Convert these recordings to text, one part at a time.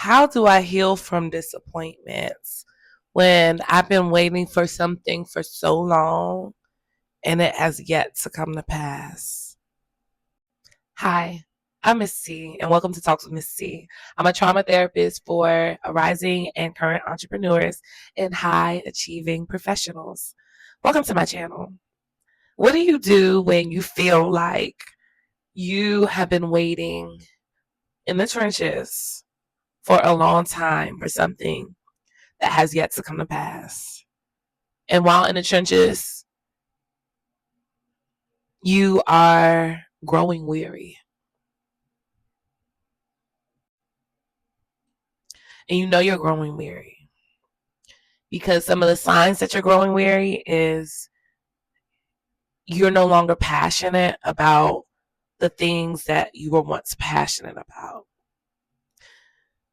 How do I heal from disappointments when I've been waiting for something for so long and it has yet to come to pass? Hi, I'm Miss T, and welcome to Talks with Miss T. I'm a trauma therapist for arising and current entrepreneurs and high achieving professionals. Welcome to my channel. What do you do when you feel like you have been waiting in the trenches for a long time for something that has yet to come to pass? And while in the trenches, you are growing weary. And you know you're growing weary because some of the signs that you're growing weary is you're no longer passionate about the things that you were once passionate about.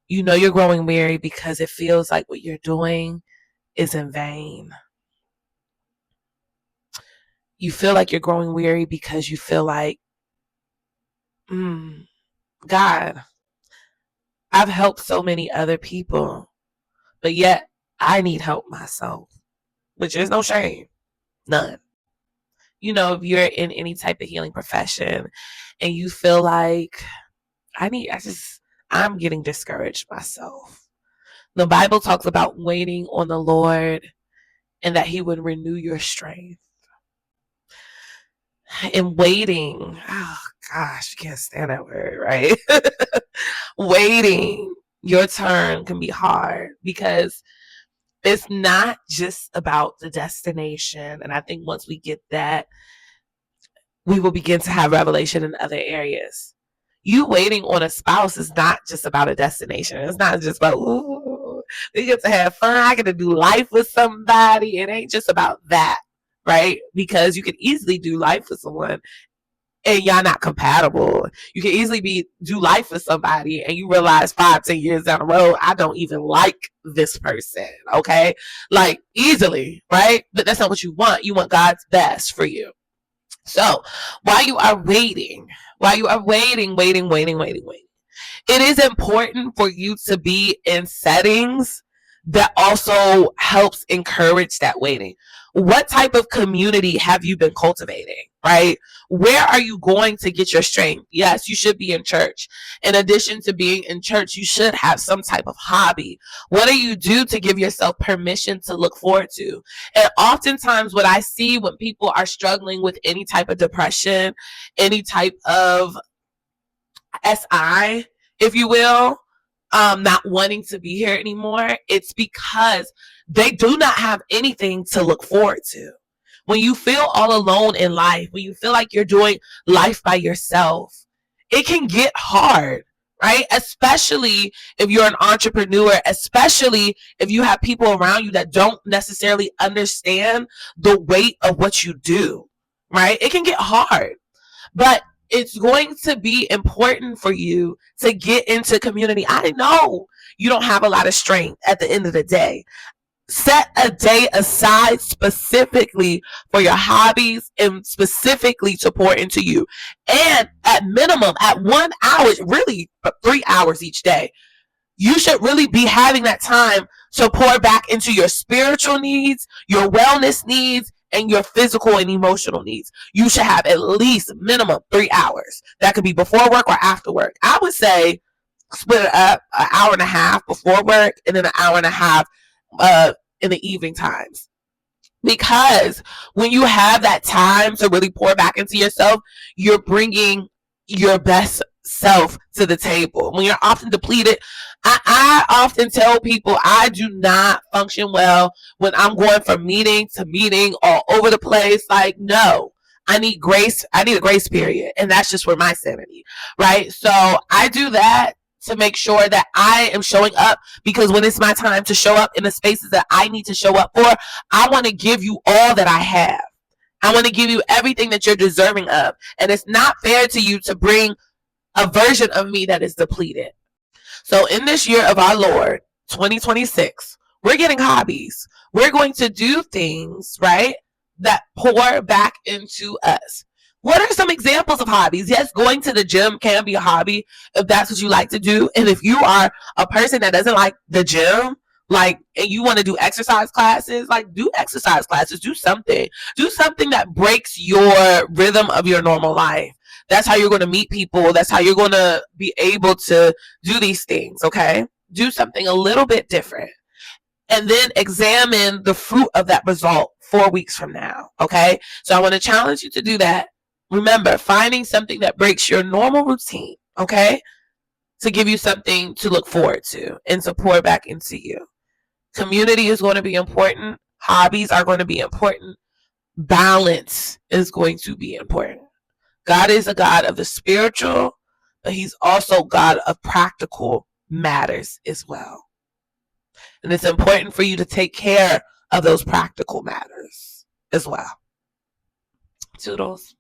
You know you're growing weary because it feels like what you're doing is in vain. You feel like you're growing weary because you feel like, God, I've helped so many other people, but yet I need help myself, which is no shame, none. You know, if you're in any type of healing profession and you feel like I'm getting discouraged myself. The Bible talks about waiting on the Lord and that he would renew your strength. And waiting, oh gosh, you can't stand that word, right? Waiting your turn can be hard because it's not just about the destination. And I think once we get that, we will begin to have revelation in other areas. You waiting on a spouse is not just about a destination. It's not just about, ooh, we get to have fun. I get to do life with somebody. It ain't just about that, right? Because you can easily do life with someone and y'all not compatible. You can easily do life with somebody and you realize 5-10 years down the road, I don't even like this person. Okay. Like easily, right? But that's not what you want. You want God's best for you. So while you are waiting, it is important for you to be in settings that also helps encourage that waiting. What type of community have you been cultivating, right? Where are you going to get your strength? Yes, you should be in church. In addition to being in church, you should have some type of hobby. What do you do to give yourself permission to look forward to? And oftentimes what I see when people are struggling with any type of depression, any type of SI, if you will, not wanting to be here anymore, it's because they do not have anything to look forward to. When you feel all alone in life, when you feel like you're doing life by yourself, it can get hard, right? Especially if you're an entrepreneur, especially if you have people around you that don't necessarily understand the weight of what you do, right? It can get hard, but it's going to be important for you to get into community. I know you don't have a lot of strength at the end of the day. Set a day aside specifically for your hobbies and specifically to pour into you. And at minimum, at 1 hour, really 3 hours each day, you should really be having that time to pour back into your spiritual needs, your wellness needs, and your physical and emotional needs. You should have at least minimum 3 hours. That could be before work or after work. I would say split it up, an hour and a half before work and then an hour and a half in the evening times. Because when you have that time to really pour back into yourself, you're bringing your best self to the table. When you're often depleted, I often tell people I do not function well when I'm going from meeting to meeting all over the place. Like, no, I need grace. I need a grace period. And that's just for my sanity, right? So I do that to make sure that I am showing up, because when it's my time to show up in the spaces that I need to show up for, I want to give you all that I have. I want to give you everything that you're deserving of. And it's not fair to you to bring a version of me that is depleted. So in this year of our Lord, 2026, we're getting hobbies. We're going to do things, right, that pour back into us. What are some examples of hobbies? Yes, going to the gym can be a hobby if that's what you like to do. And if you are a person that doesn't like the gym, like, and you want to do exercise classes, like, do exercise classes, do something. Do something that breaks your rhythm of your normal life. That's how you're going to meet people. That's how you're going to be able to do these things, okay? Do something a little bit different. And then examine the fruit of that result 4 weeks from now, okay? So I want to challenge you to do that. Remember, finding something that breaks your normal routine, okay? To give you something to look forward to and to pour back into you. Community is going to be important. Hobbies are going to be important. Balance is going to be important. God is a God of the spiritual, but he's also God of practical matters as well. And it's important for you to take care of those practical matters as well. Toodles.